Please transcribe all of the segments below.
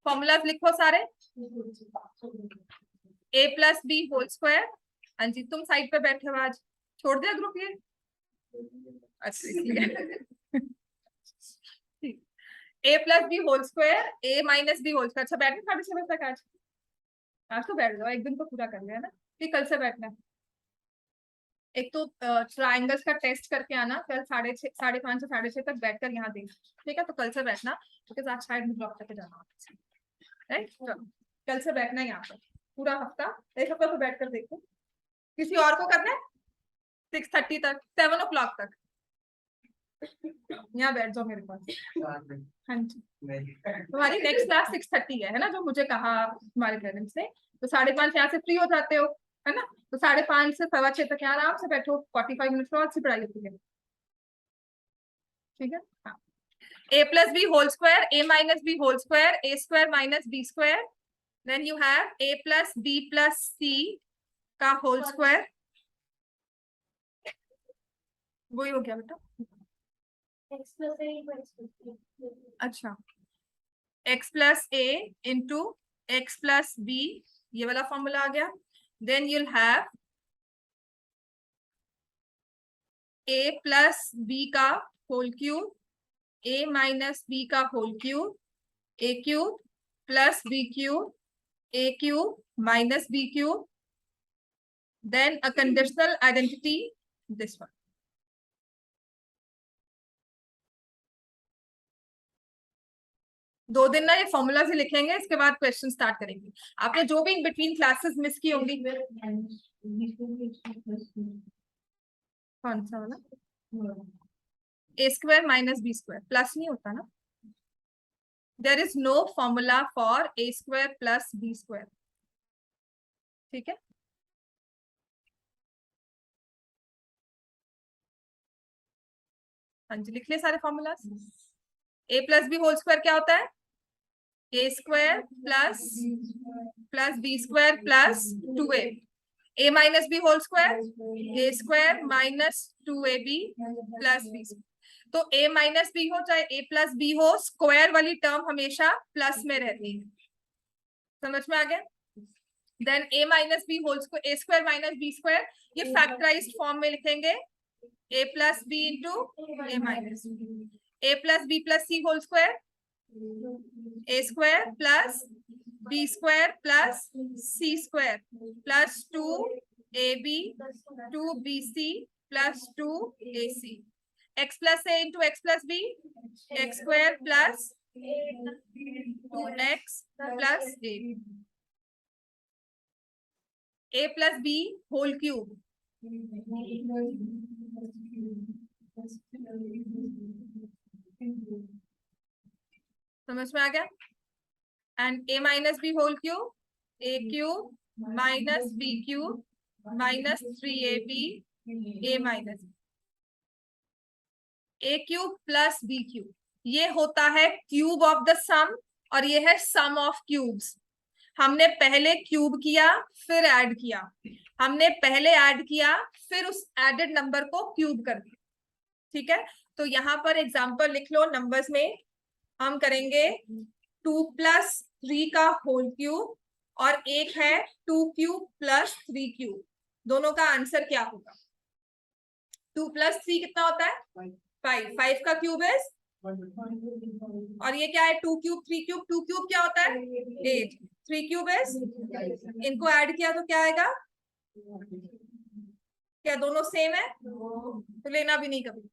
Formulas लिखो सारे। ए plus B whole square. हाँ जी, तुम साइड पे बैठे हो आज, छोड़ दिया ग्रुप ये? अच्छा इसलिए। ए प्लस बी होल स्क्वायर, ए माइनस बी होल स्क्वायर। अच्छा बैठे 6:30 तक आज? आज तो बैठ जाओ, एक दिन तो पूरा कर लिया ना, फिर कल से बैठना। एक तो ट्राइंगल्स का टेस्ट करके आना कल 5:30 से 6:30 तक बैठकर यहाँ देख, ठीक है? तो कल से बैठना क्योंकि आज शायद ब्लॉक करके जाना, राइट? कल से बैठना यहाँ पर पूरा हफ्ता, एक हफ्ता तो बैठ कर देखो। किसी और को करना है 6:30 तक, 7 o'clock तक यहाँ बैठ जाओ मेरे पास। हाँ जी, तुम्हारी नेक्स्ट क्लास 6:30 है ना, जो मुझे कहा तुम्हारे पेरेंट्स ने। तो 5:30 यहाँ से फ्री हो जाते हो, है ना? तो 5:30 से 6:15 तक यहाँ आराम से बैठो, 45 मिनट और अच्छी पढ़ाई होती है, ठीक है? हाँ, a plus b whole square, a minus b whole square, a square minus b square, then you have a plus b plus c का होल स्क्वायर। वही हो गया बेटा। अच्छा, x plus a into x plus b, ये वाला formula आ गया। then you'll have a plus b का whole cube, a minus b का whole cube, a cube plus b cube, a cube minus b cube, then a conditional identity, this one. दो दिन ना ये formula से लिखेंगे, इसके बाद क्वेश्चन स्टार्ट करेंगे। आपने जो भी इन बिटवीन क्लासेस मिस की होंगी। कौन सा वाला? A square minus B square plus नहीं होता ना? There is no formula for A square plus B square, ठीक है? हाँ जी, लिख ले सारे फॉर्मूलाज। A plus B whole square क्या होता है? A square plus B square plus 2a। A minus B whole square, A square minus 2ab plus B. तो a माइनस बी हो चाहे a प्लस बी हो, स्क्वायर वाली टर्म हमेशा plus में रहती है, समझ में आ गया? Then a minus B whole square, A square minus B square, ये फैक्टराइज्ड फॉर्म में लिखेंगे, a plus B into A minus A plus B plus C whole square, A square plus B square plus C square plus 2ab 2bc plus 2ac। x plus a into X plus B, X square plus 2x plus a plus B whole cube, समझ में आ गया? And a minus B whole cube, a cube minus b cube minus 3ab a minus a cube plus b cube. ये होता है cube of the सम, और ये है सम ऑफ क्यूब्स। हमने पहले क्यूब किया फिर ऐड किया, हमने पहले ऐड किया फिर उस एडेड नंबर को क्यूब कर दिया, ठीक है? तो यहाँ पर एग्जांपल लिख लो नंबर्स में। हम करेंगे 2 प्लस 3 का होल क्यूब, और एक है 2 क्यूब प्लस 3 क्यूब। दोनों का आंसर क्या होगा? 2 प्लस 3 कितना होता है? 5। 5 का क्यूब है, और ये क्या है? 2 क्यूब 3 क्यूब, 2 क्यूब क्या होता है? 8। 3 क्यूब है, इनको ऐड किया तो क्या आएगा? क्या दोनों सेम है? तो लेना भी नहीं कभी।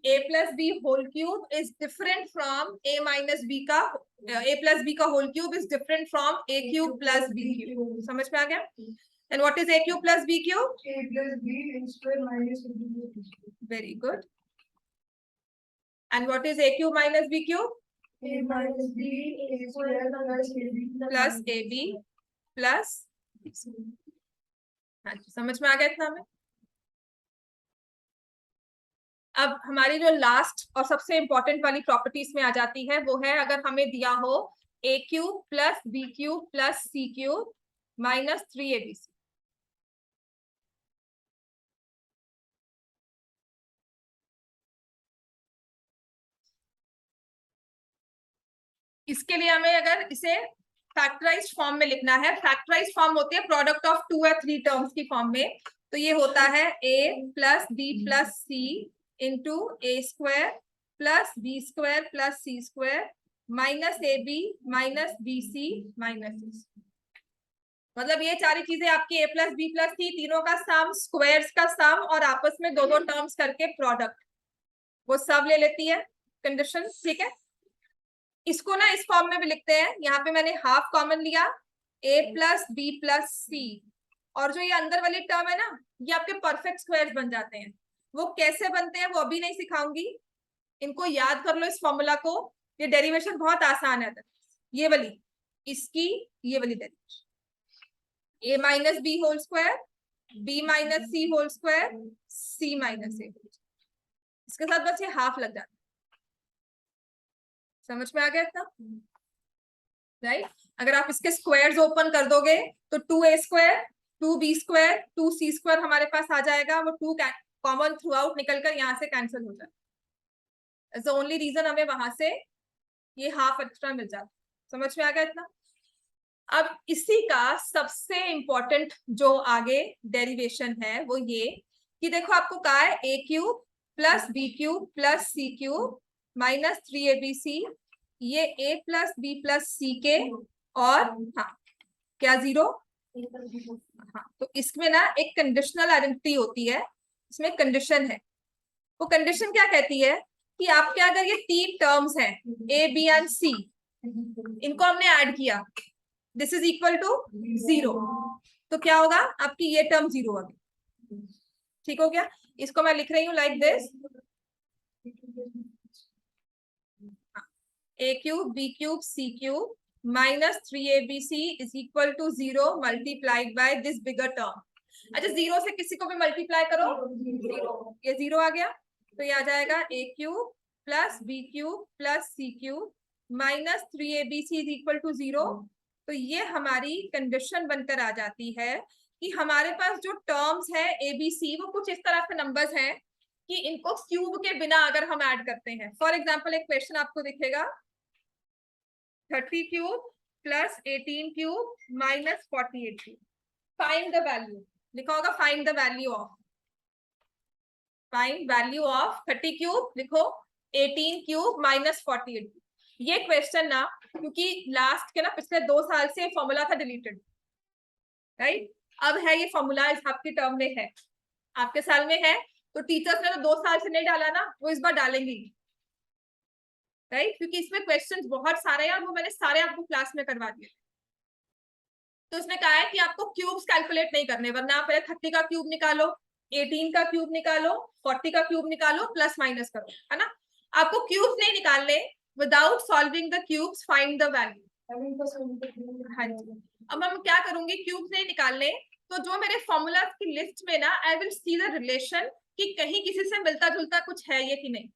a plus B whole cube is different from a minus B का, a प्लस बी का whole cube is different from a cube plus b cube. समझ में आ गया? And what is a cube plus b cube? a plus b square minus b। Very good. And what is a cube minus b cube? a minus b square plus ab plus. हाँ जी, समझ में आ गया इतना में? अब हमारी जो लास्ट और सबसे इंपॉर्टेंट वाली प्रॉपर्टीज में आ जाती है, वो है अगर हमें दिया हो a cube plus b cube plus c cube minus 3abc। इसके लिए हमें अगर इसे फैक्टराइज्ड फॉर्म में लिखना है, फैक्टराइज्ड फॉर्म होती है प्रोडक्ट ऑफ 2 या 3 टर्म्स की फॉर्म में, तो ये होता है a plus B plus C into A square plus B square plus C square minus A B minus B C minus, मतलब ये सारी चीजें आपकी a plus B plus C तीनों का सम, स्क्वायर्स का सम और आपस में दो दो टर्म्स करके प्रोडक्ट, वो सब ले लेती है कंडीशन। ठीक है, इसको ना इस फॉर्म में भी लिखते हैं, यहाँ पे मैंने हाफ कॉमन लिया a प्लस बी प्लस सी, और जो ये अंदर वाली टर्म है ना, ये आपके परफेक्ट स्क्वायर्स बन जाते हैं। वो कैसे बनते हैं वो अभी नहीं सिखाऊंगी, इनको याद कर लो इस फॉर्मूला को, ये डेरिवेशन बहुत आसान है। ये वाली इसकी ये वाली derivation a minus B whole square b minus C whole square c minus A, इसके साथ बस ये हाफ लग जाता है। समझ में आ गया इतना? राइट, अगर आप इसके स्क्वायर्स ओपन कर दोगे तो 2a square 2b square 2c square हमारे पास आ जाएगा, वो 2 कॉमन थ्रू आउट निकलकर यहाँ से कैंसिल हो जाए। ओनली रीजन हमें वहां से ये हाफ एक्स्ट्रा मिल जाता। समझ में आ गया इतना? अब इसी का सबसे इंपॉर्टेंट जो आगे डेरिवेशन है वो ये कि देखो आपको कहा है a cube plus B cube plus C cube minus 3abc, ये a plus B plus C के, और हाँ क्या जीरो, हाँ तो इसमें ना एक कंडीशनल आइडेंटिटी होती है, इसमें कंडीशन है। वो कंडीशन क्या कहती है कि आपके अगर ये 3 टर्म्स हैं a b एंड c, इनको हमने ऐड किया, दिस इज इक्वल टू 0, तो क्या होगा आपकी ये टर्म 0 होगी। ठीक हो गया, इसको मैं लिख रही हूं like this, a cube B cube C cube minus 3abc is equal to 0 multiplied by this bigger term. अच्छा, 0 से किसी को भी मल्टीप्लाई करो 0, ये 0 आ गया, तो ये आ जाएगा a cube plus B cube plus C cube minus 3abc is equal to 0। तो ये हमारी कंडीशन बनकर आ जाती है कि हमारे पास जो टर्म्स है ए बी सी वो कुछ इस तरह से नंबर्स हैं कि इनको क्यूब के बिना अगर हम ऐड करते हैं, फॉर एग्जांपल एक क्वेश्चन आपको दिखेगा 30 cube plus 18 cube minus 48 cube, find the value, लिखा होगा find the value of, find value of 30 cube लिखो 18 क्यूब माइनस 48। ये क्वेश्चन ना क्योंकि लास्ट के ना पिछले 2 साल से फॉर्मूला था डिलीटेड, राइट, अब है ये फॉर्मूला इस आपके टर्म में है, आपके साल में है, तो टीचर्स ने तो 2 साल से नहीं डाला ना, वो इस बार डालेंगी, राइट, क्योंकि इसमें क्वेश्चंस बहुत सारे हैं और वो मैंने सारे आपको क्लास में करवा दिए। तो उसने कहा है कि आपको क्यूब्स कैलकुलेट नहीं करने, वरना आप पहले 30 का क्यूब निकालो, 18 का क्यूब निकालो, 40 का क्यूब निकालो, प्लस माइनस करो, है ना, आपको क्यूब्स नहीं निकालने, without solving the cubes find the value. हाँ जी, अब हम क्या करूंगी, क्यूब्स नहीं निकालने, तो जो मेरे फॉर्मूला की लिस्ट में ना I will see the relation कि कहीं किसी से मिलता जुलता कुछ है ये कि नहीं।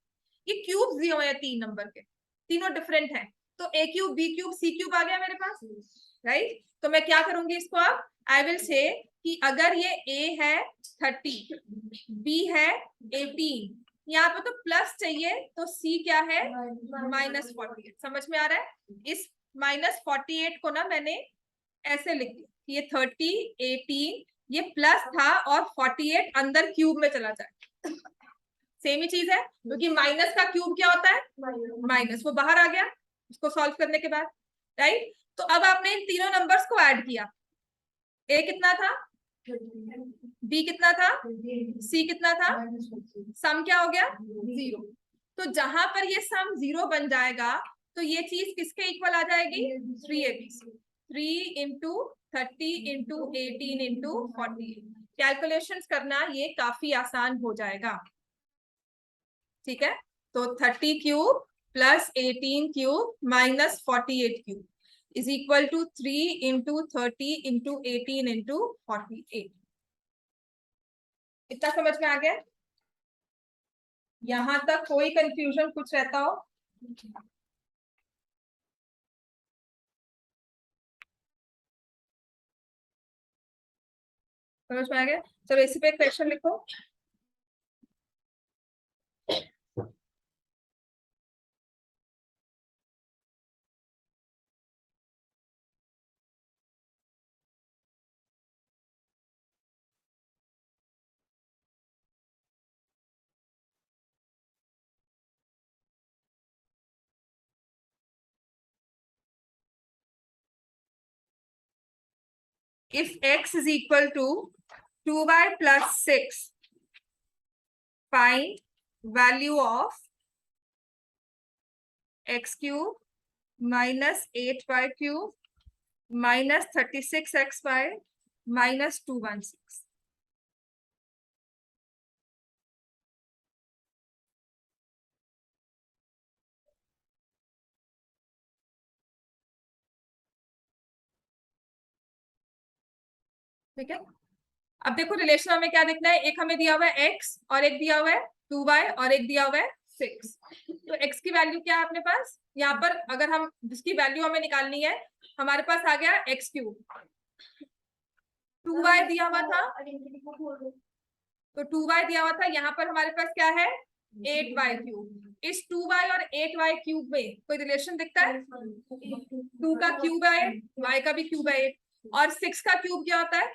ये क्यूब्स दिए हुए हैं 3 नंबर के, तीनों डिफरेंट हैं, तो a cube B cube C cube आ गया मेरे पास, राइट, तो मैं क्या करूंगी इसको, अब आई विल से कि अगर ये a है 30, b है 18, यहाँ पे तो प्लस चाहिए, तो c क्या है माइनस 48। समझ में आ रहा है? इस माइनस 48 को ना मैंने ऐसे लिख दिया कि ये 30 18 ये प्लस था और 48 अंदर क्यूब में चला जाए, सेम ही चीज है, क्योंकि माइनस का क्यूब क्या होता है माइनस, वो बाहर आ गया इसको सॉल्व करने के बाद, राइट। तो अब आपने इन तीनों नंबर्स को ऐड किया, a कितना था, b कितना था, c कितना था, सम क्या हो गया 0। तो जहां पर ये सम 0 बन जाएगा तो ये चीज किसके इक्वल आ जाएगी 3abc, 3 into 30 into 18 into 48, calculation करना ये काफी आसान हो जाएगा। ठीक है, तो 30 cube plus 18 cube minus 48 cube is equal to 3 into 30 into 18 into 48। इतना समझ में आ गया? यहां तक कोई कंफ्यूजन कुछ रहता हो? समझ में आ गया? चलो इसी पे क्वेश्चन लिखो। if x is equal to 2y plus 6, find value of x cube minus 8y cube minus 36xy minus 216. ठीक है, अब देखो रिलेशन हमें क्या देखना है, एक हमें दिया हुआ है x और एक दिया हुआ है 2y और एक दिया हुआ है 6। तो x की वैल्यू क्या है अपने पास, यहाँ पर अगर हम जिसकी वैल्यू हमें निकालनी है, हमारे पास आ गया x क्यूब, 2y दिया हुआ था, तो 2y दिया हुआ था, यहाँ पर हमारे पास क्या है 8y क्यूब। इस 2y और 8y क्यूब में कोई रिलेशन दिखता है, 2 का क्यूब है 8, y का भी क्यूब है 8, और 6 का क्यूब क्या होता है,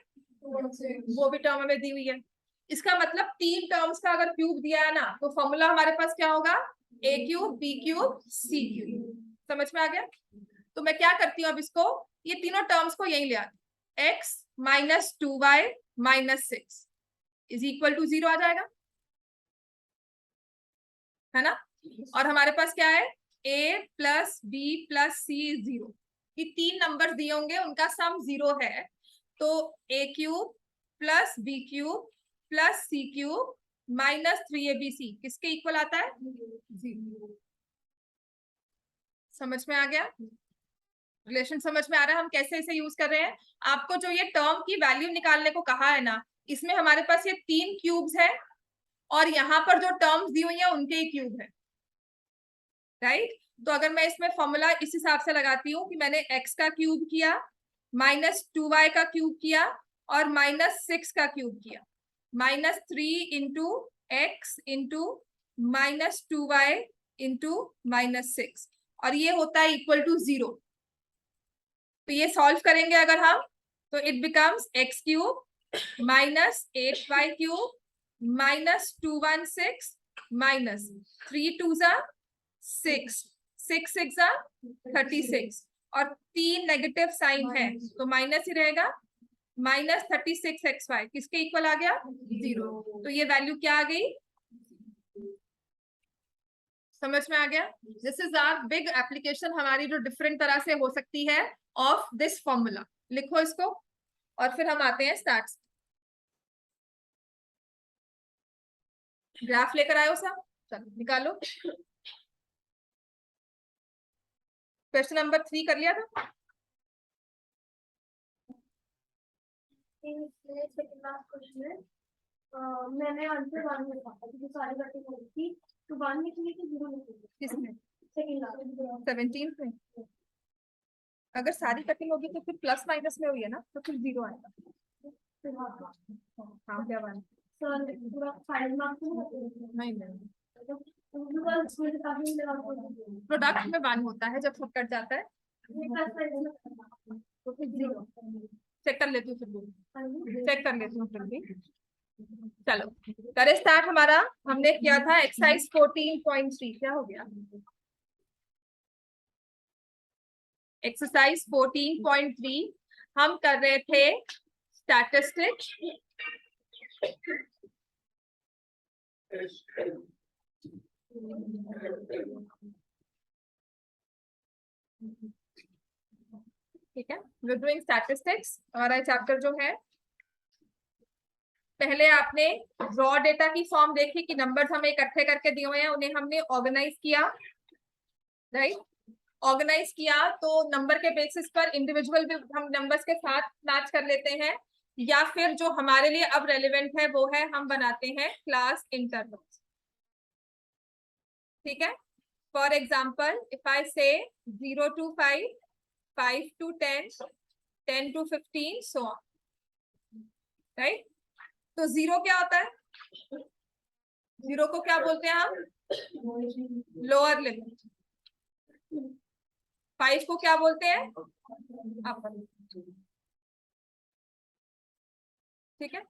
वो भी टर्म हमें दी हुई है। इसका मतलब 3 टर्म्स का अगर क्यूब दिया है ना, तो फॉर्मूला हमारे पास क्या होगा, a cube b cube c cube. समझ में आ गया। तो मैं क्या करती हूँ अब इसको, ये तीनों टर्म्स को यही ले आती, x minus 2y minus 6 is equal to 0 आ जाएगा, है ना। और हमारे पास क्या है, a plus b plus c is 0। ये 3 नंबर दिए होंगे, उनका सम 0 है, तो a cube plus b cube plus c cube minus 3abc किसके इक्वल आता है, 0। समझ में आ गया, रिलेशन समझ में आ रहा है हम कैसे इसे यूज कर रहे हैं। आपको जो ये टर्म की वैल्यू निकालने को कहा है ना, इसमें हमारे पास ये 3 क्यूब्स है, और यहाँ पर जो टर्म्स दी हुई है उनके ही क्यूब है, राइट। तो अगर मैं इसमें फॉर्मूला इस हिसाब से लगाती हूँ कि मैंने x का क्यूब किया, माइनस 2y का क्यूब किया, और माइनस 6 का क्यूब किया, minus 3 into x into minus 2y into minus 6, और ये होता है इक्वल टू 0। तो ये सॉल्व करेंगे अगर हम, तो it becomes x cube minus 8y cube minus 216 minus 3 2 जा 6 6 6 जा 36, और 3 नेगेटिव साइन है तो माइनस ही रहेगा, माइनस 36xy किसके इक्वल आ गया, 0। तो ये वैल्यू क्या आ गई, समझ में आ गया। This is our big application, हमारी जो डिफरेंट तरह से हो सकती है ऑफ दिस फॉर्मूला। लिखो इसको और फिर हम आते हैं स्टार्ट। ग्राफ लेकर आयो सब, चलो निकालो। क्वेश्चन नंबर 3 कर लिया था, मैंने आंसर वन में था क्योंकि सारी कटिंग हो रही थी, तो वन निकली थी 0 निकली। किसमें, सेकंड 17 में। अगर सारी कटिंग होगी तो फिर प्लस माइनस में हुई है ना, तो फिर 0 आएगा। हाँ क्या बात, सर पूरा 5 मार्क्स नहीं प्रोडक्ट प्रोडक्ट में 1 होता है जब सब कट जाता है, तो फिर 0। चेक कर लेती हूँ, फिर चेक कर लेती हूँ फिर भी। चलो करें स्टार्ट। हमारा हमने किया था एक्सरसाइज 14.3, क्या हो गया, एक्सरसाइज 14.3 हम कर रहे थे स्टैटिस्टिक्स। ठीक है, वी आर डूइंग स्टैटिस्टिक्स। हमारा चैप्टर जो है, पहले आपने रॉ डेटा की फॉर्म देखी कि नंबर्स हमें इकट्ठे करके दिए हुए हैं, उन्हें हमने ऑर्गेनाइज किया, राइट। ऑर्गेनाइज किया तो नंबर के बेसिस पर इंडिविजुअल भी हम नंबर्स के साथ मैच कर लेते हैं, या फिर जो हमारे लिए अब रेलेवेंट है वो है हम बनाते हैं क्लास इंटरवल्स। ठीक है, फॉर एग्जाम्पल इफ आई से 0 to 5, 5 to 10, 10 to 15, so on, right. तो 0 क्या होता है, 0 को क्या बोलते हैं हम, लोअर लिमिट। 5 को क्या बोलते हैं, अपर। ठीक है,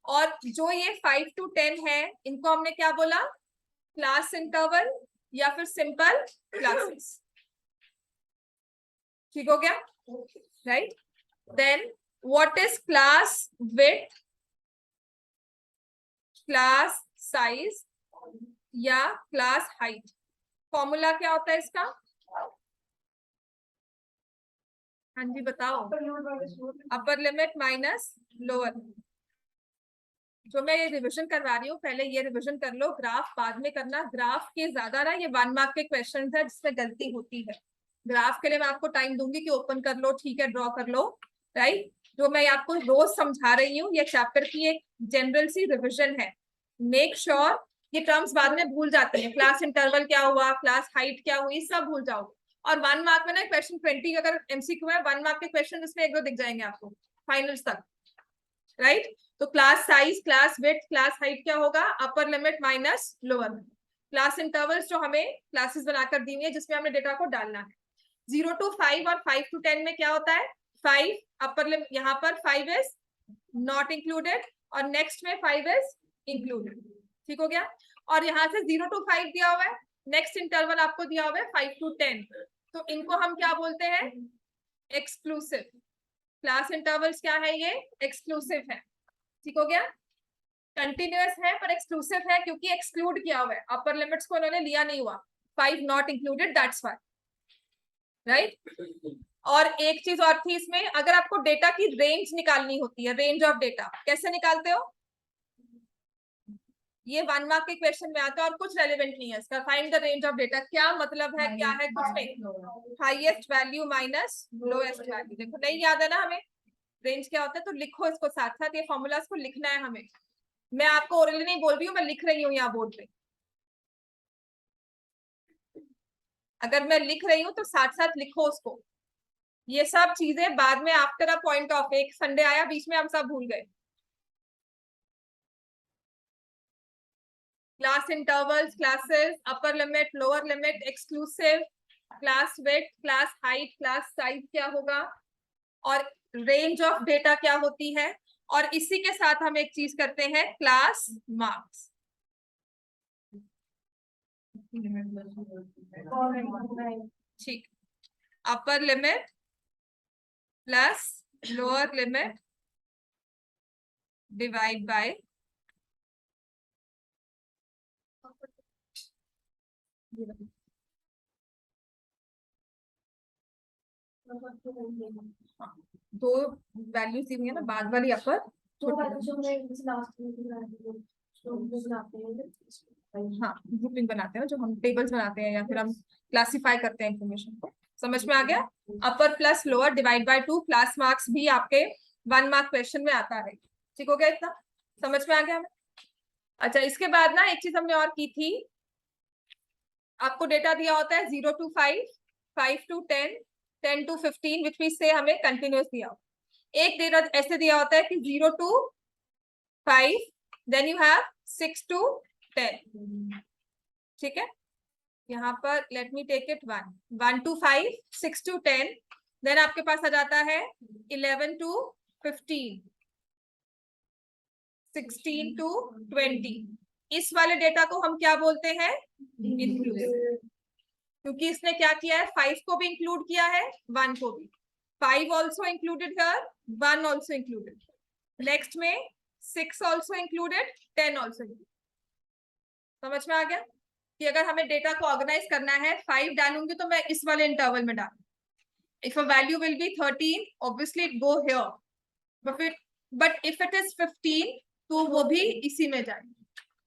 और जो ये 5 to 10 है, इनको हमने क्या बोला, क्लास इंटरवल या फिर सिंपल क्लासेस। ठीक हो गया, right. Then what is class width, class size या क्लास हाइट? फॉर्मूला क्या होता है इसका? हाँ जी बताओ। Upper limit minus lower. जो मैं ये रिवीजन करवा रही हूँ, पहले ये रिवीजन कर लो, ग्राफ बाद में करना। ग्राफ के ज्यादा ना ये 1 मार्क के क्वेश्चन है जिसमें गलती होती है। ग्राफ के लिए मैं आपको टाइम दूंगी कि ओपन कर लो, ठीक है, ड्रॉ कर लो, राइट। जो मैं आपको रोज समझा रही हूँ, ये चैप्टर की एक जनरल सी रिविजन है। मेक श्योर ये टर्म्स बाद में भूल जाते हैं। क्लास इंटरवल क्या हुआ, क्लास हाइट क्या हुई, सब भूल जाओगे। और 1 मार्क में ना क्वेश्चन 20 अगर एमसीक्यू है, 1 मार्क के क्वेश्चन उसमें 1-2 दिख जाएंगे आपको फाइनल्स तक, राइट। तो class size, class width, class height क्या होगा? अपर limit minus lower limit. Class intervals जो हमें क्लासेस बनाकर दी हुई है जिसमें हमने डेटा को डालना है। 0 to 5 और 5 to 10 में क्या होता है? 5 अपर लिमिट, यहाँ पर 5 इज नॉट इंक्लूडेड और नेक्स्ट में 5 इज इंक्लूडेड। ठीक हो गया। और यहाँ से 0 to 5 दिया हुआ है, नेक्स्ट इंटरवल आपको दिया हुआ है 5 to 10। तो इनको हम क्या बोलते हैं? एक्सक्लूसिव। क्लास इंटरवल्स क्या है? ये एक्सक्लूसिव है। ठीक हो गया। कंटिन्यूअस है पर एक्सक्लूसिव है क्योंकि एक्सक्लूड किया हुआ है, अपर लिमिट्स को इन्होंने लिया नहीं हुआ, 5 not included, that's why, right. और एक चीज और थी इसमें, अगर आपको डेटा की रेंज निकालनी होती है, रेंज ऑफ डेटा कैसे निकालते हो? ये 1 मार्क के क्वेश्चन में आता है और कुछ रेलिवेंट नहीं है इसका। Find the range of data क्या मतलब है, क्या है कुछ नहीं, highest value minus lowest value. देखो नहीं याद है ना हमें रेंज क्या होता है, तो लिखो इसको साथ साथ, ये फॉर्मूलाज को लिखना है हमें। मैं आपको ओरली नहीं बोल रही हूँ, मैं लिख रही हूँ यहाँ बोर्ड पे। अगर मैं लिख रही हूँ तो साथ साथ लिखो उसको। ये सब चीजें बाद में आफ्टर अ पॉइंट ऑफ, एक संडे आया बीच में, हम सब भूल गए। Class intervals, classes, upper limit, lower limit, exclusive, class width, class height, class size क्या होगा, और रेंज ऑफ डेटा क्या होती है। और इसी के साथ हम एक चीज करते हैं, क्लास मार्क्स। ठीक, upper limit plus lower limit divide by दो वैल्यूज दी हुई है ना, बाद वाली अपर हाँ ग्रुपिंग बनाते हैं, जो हम टेबल्स बनाते हैं या फिर हम क्लासिफाई करते हैं इंफॉर्मेशन को। समझ में आ गया? अपर plus lower divide by 2, class marks भी आपके 1 मार्क क्वेश्चन में आता है। ठीक हो गया इतना? समझ में आ गया हमें? अच्छा, इसके बाद ना एक चीज हमने और की थी, आपको डेटा दिया होता है 0 to 5, 5 to 10, 10 to 15, which means से हमें कंटिन्यूअस दिया हो। एक डेटा ऐसे दिया होता है कि 0 to 5, then you have 6 to 10। ठीक है, यहाँ पर let me take it 1 to 5, 6 to 10, देन आपके पास आ जाता है 11 to 15, 16 to 20। इस वाले डेटा को हम क्या बोलते हैं? इंक्लूसिव। क्योंकि इसने क्या किया है, 5 को भी इंक्लूड किया है, 1 को भी। 5 also included here, 1 also included, next में 6 ऑल्सो इंक्लूडेड, 10 ऑल्सो इंक्लूडेड। समझ में आ गया कि अगर हमें डेटा को ऑर्गेनाइज करना है, 5 डालूंगी तो मैं इस वाले इंटरवल में डालूंगी। If a value will be 13, obviously it go here, but if it is 15 तो वो भी इसी में जाएगी।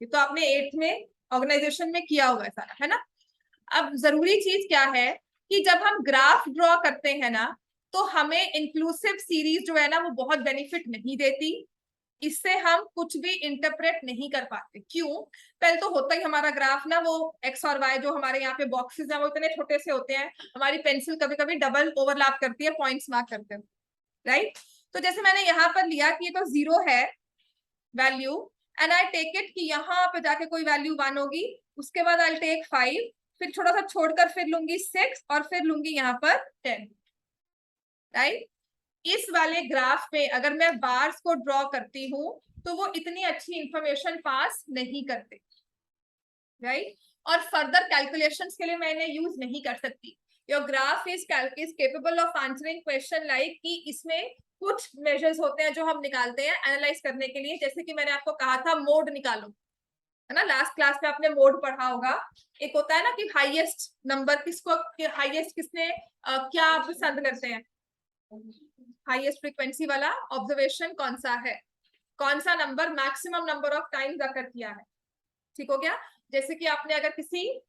ये तो आपने 8th में ऑर्गेनाइजेशन में किया होगा सारा, है ना। अब जरूरी चीज क्या है कि जब हम ग्राफ ड्रॉ करते हैं ना, तो हमें इंक्लूसिव सीरीज जो है ना वो बहुत बेनिफिट नहीं देती। इससे हम कुछ भी इंटरप्रेट नहीं कर पाते। क्यों? पहले तो होता ही हमारा ग्राफ ना, वो एक्स और वाई जो हमारे यहाँ पे बॉक्सेस हैं वो इतने छोटे से होते हैं, हमारी पेंसिल कभी कभी डबल ओवरलैप करती है पॉइंट्स मार्क करते हैं, राइट। तो जैसे मैंने यहाँ पर लिया कि ये तो 0 है value, and I take it कि यहाँ पे जाके कोई वैल्यू 1 होगी, उसके बाद आई टेक 5, फिर थोड़ा सा छोड़कर फिर लूंगी 6 और फिर लूंगी यहाँ पर 10, राइट। इस वाले ग्राफ में अगर मैं बार्स को ड्रॉ करती हूँ तो वो इतनी अच्छी इंफॉर्मेशन पास नहीं करते, राइट। और फर्दर कैलकुलेशंस के लिए मैं इन्हें यूज नहीं कर सकती। Your graph is capable of answering question like कि इसमें कुछ मेजर्स होते हैं जो हम निकालते हैं एनालाइज करने के लिए, जैसे कि मैंने आपको कहा था मोड निकालो, है ना, लास्ट क्लास में आपने मोड पढ़ा होगा। एक होता है ना कि हाईएस्ट नंबर किसको, हाईएस्ट किसने क्या आप पसंद करते हैं, हाईएस्ट फ्रीक्वेंसी वाला ऑब्जर्वेशन कौन सा है, कौन सा number maximum number of times अकर किया है। ठीक हो गया। जैसे कि आपने अगर किसी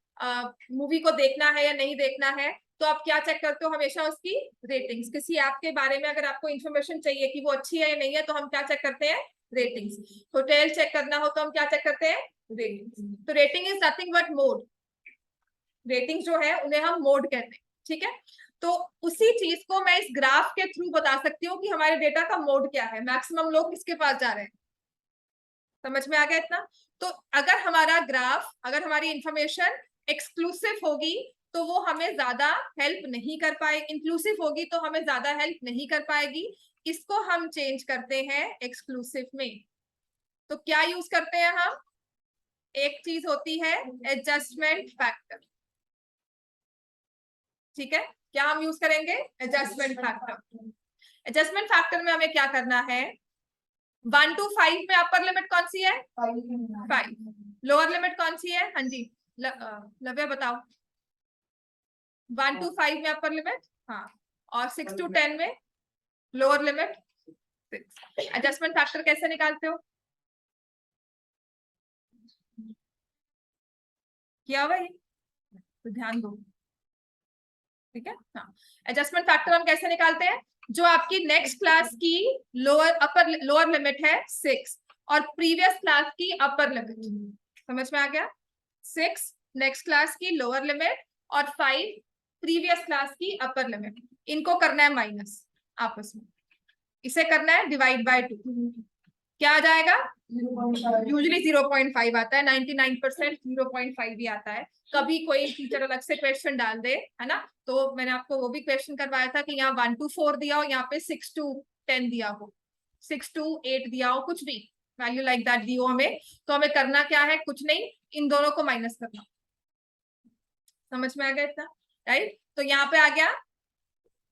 मूवी को देखना है या नहीं देखना है तो आप क्या चेक करते हो हमेशा, उसकी रेटिंग्स। किसी ऐप के बारे में अगर आपको इन्फॉर्मेशन चाहिए कि वो अच्छी है या नहीं है तो हम क्या चेक करते हैं, रेटिंग्स। होटल चेक करना हो तो हम क्या चेक करते हैं, रेटिंग्स। तो rating is nothing but mode, rating जो है उन्हें हम मोड कहते हैं। ठीक है, तो उसी चीज को मैं इस ग्राफ के थ्रू बता सकती हूँ कि हमारे डेटा का मोड क्या है, मैक्सिमम लोग किसके पास जा रहे हैं। समझ में आ गया इतना। तो अगर हमारा ग्राफ, अगर हमारी इंफॉर्मेशन एक्सक्लूसिव होगी तो वो हमें ज्यादा हेल्प नहीं कर पाएगी, इंक्लूसिव होगी तो हमें ज्यादा हेल्प नहीं कर पाएगी। इसको हम चेंज करते हैं एक्सक्लूसिव में। तो क्या यूज करते हैं हम, एक चीज होती है एडजस्टमेंट फैक्टर। ठीक है, क्या हम यूज करेंगे, एडजस्टमेंट फैक्टर। एडजस्टमेंट फैक्टर में हमें क्या करना है, 1 to 5 में अपर लिमिट कौन सी है, 5। लोअर लिमिट कौन सी है, हाँ जी लव्या बताओ। 1 to 5 में अपर लिमिट, हाँ, और 6 to 10 में लोअर लिमिट 6। एडजस्टमेंट फैक्टर कैसे निकालते हो, किया भाई, तो ध्यान दो। ठीक है, हाँ, एडजस्टमेंट फैक्टर हम कैसे निकालते हैं, जो आपकी नेक्स्ट क्लास की लोअर लिमिट है 6 और प्रीवियस क्लास की अपर लिमिट, समझ में आ गया। 6 नेक्स्ट क्लास की लोअर लिमिट और 5 प्रीवियस क्लास की अपर लिमिट, इनको करना है माइनस आपस में, इसे करना है डिवाइड बाय 2। क्या आ जाएगा, यूजुअली 0.5 आता है, 99% 0.5 ही आता है। कभी कोई टीचर अलग से क्वेश्चन डाल दे, है ना, तो मैंने आपको वो भी क्वेश्चन करवाया था कि यहाँ 1 to 4 दिया हो, यहाँ पे 6 to 10 दिया हो, 6 to 8 दिया हो, कुछ भी वैल्यू लाइक दैट दी हो हमें, तो हमें करना क्या है, कुछ नहीं, इन दोनों को माइनस करना। समझ में आ गया इतना, राइट। तो यहाँ पे आ गया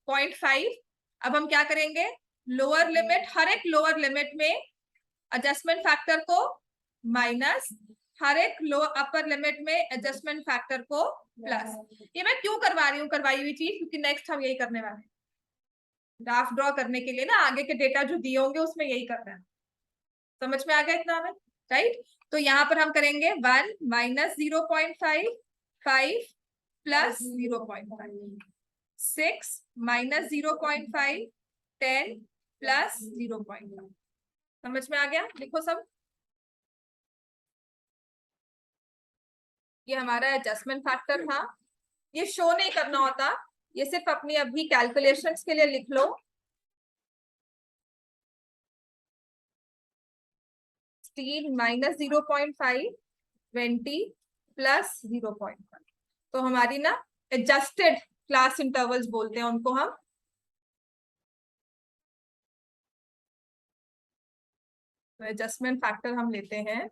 0.5। अब हम क्या करेंगे, लोअर लिमिट, हर एक लोअर लिमिट में एडजस्टमेंट फैक्टर को माइनस, हर एक अपर लिमिट में एडजस्टमेंट फैक्टर को प्लस। ये मैं क्यों करवा रही हूँ करवाई हुई चीज, क्योंकि नेक्स्ट हम यही करने वाले हैं, ग्राफ ड्रॉ करने के लिए ना, आगे के डेटा जो दिए होंगे उसमें यही करना है। समझ में आ गया इतना हमें, राइट। तो यहाँ पर हम करेंगे 1 माइनस 0.5, 5 प्लस 0.5, 6 माइनस 0.5, 10 प्लस 0.5। समझ में आ गया, लिखो सब। ये हमारा एडजस्टमेंट फैक्टर था, ये शो नहीं करना होता, ये सिर्फ अपनी अभी कैलकुलेशंस के लिए लिख लो। 16 माइनस 0.5, 20 प्लस 0.5। तो हमारी ना एडजस्टेड क्लास इंटरवल्स बोलते हैं उनको हम। तो एडजस्टमेंट फैक्टर हम लेते हैं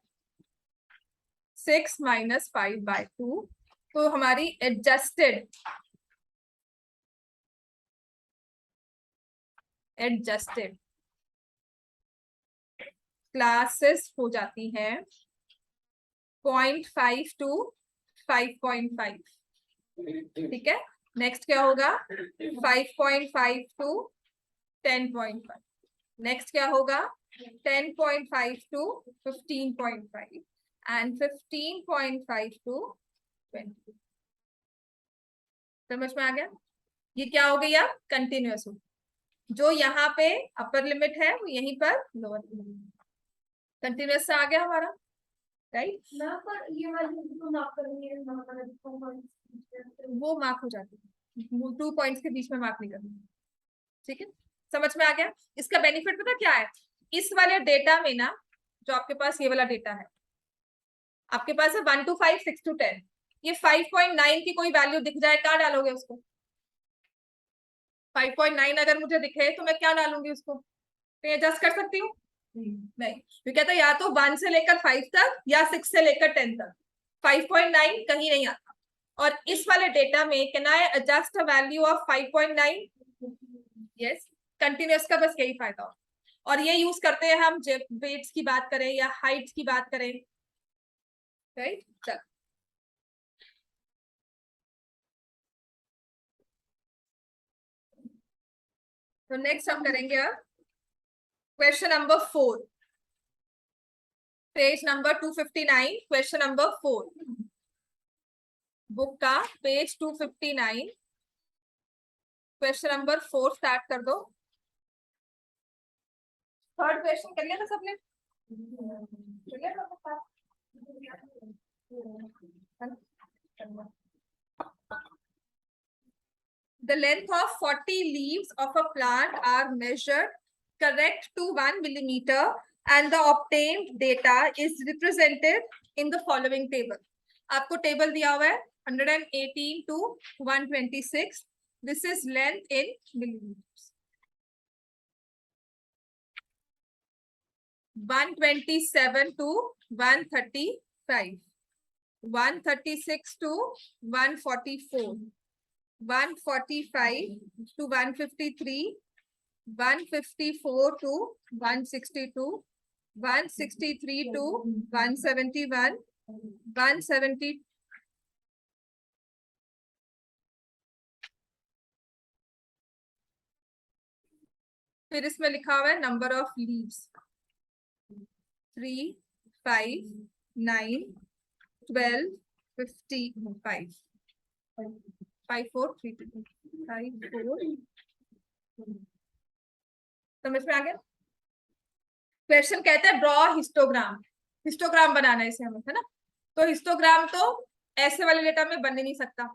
6 माइनस 5/2। तो हमारी एडजस्टेड क्लासेस हो जाती हैं 0.5 to 5.5। ठीक है, नेक्स्ट क्या होगा, 5.5 to 10.5। नेक्स्ट क्या होगा, 10.5 to 15.5 एंड 15.5 to 20। समझ में आ गया, ये क्या हो गया, कंटिन्यूअस हो, जो यहाँ पे अपर लिमिट है वो यहीं पर लोअर लिमिट, कंटिन्यूअस आ गया हमारा, राइट। ये वाली तो माफ करेंगे, वो मार्क हो जाती है, 2 पॉइंट्स के बीच में मार्क नहीं करना। ठीक है, समझ में आ गया। इसका बेनिफिट पता क्या है, इस वाले डेटा में ना, जो आपके पास ये वाला डेटा है, आपके पास है 1 to 5, 6 to 10, ये 5.9 की कोई वैल्यू दिख जाए, कहाँ डालोगे उसको, 5.9 अगर मुझे दिखे तो मैं क्या डालूंगी उसको, तो एडजस्ट कर सकती हूँ नहीं, तो कहता है या तो 1 से लेकर 5 तक या 6 से लेकर 10 तक, 5.9 कहीं नहीं आता। और इस वाले डेटा में can I adjust a value of 5.9, yes, continuous का बस यही फायदा हो, और ये यूज करते हैं हम जब वेट्स की बात करें या हाइट्स की बात करें, राइट। चल, तो नेक्स्ट हम करेंगे अब question number 4, page number 259, question number 4, book का पेज 259, क्वेश्चन नंबर 4 स्टार्ट कर दो। थर्ड क्वेश्चन कर लिया था सबने? कर लिया था? The length of 40 leaves of a plant are measured correct to 1 millimeter and the obtained data is represented in the following table. आपको टेबल दिया हुआ है 118 to 126. This is length in millimeters. 127 to 135, 136 to 144, 145 to 153, 154 to 162, 163 to 171, 170 फिर इसमें लिखा हुआ है number of leaves 3, 5, 9, 12, 55, 5, 4, 3, 2, 5, 4. समझ में आ गया? क्वेश्चन कहता है ड्रॉ हिस्टोग्राम, हिस्टोग्राम बनाना है इसे हमें, है ना। तो हिस्टोग्राम तो ऐसे वाले डेटा में बन ही नहीं सकता,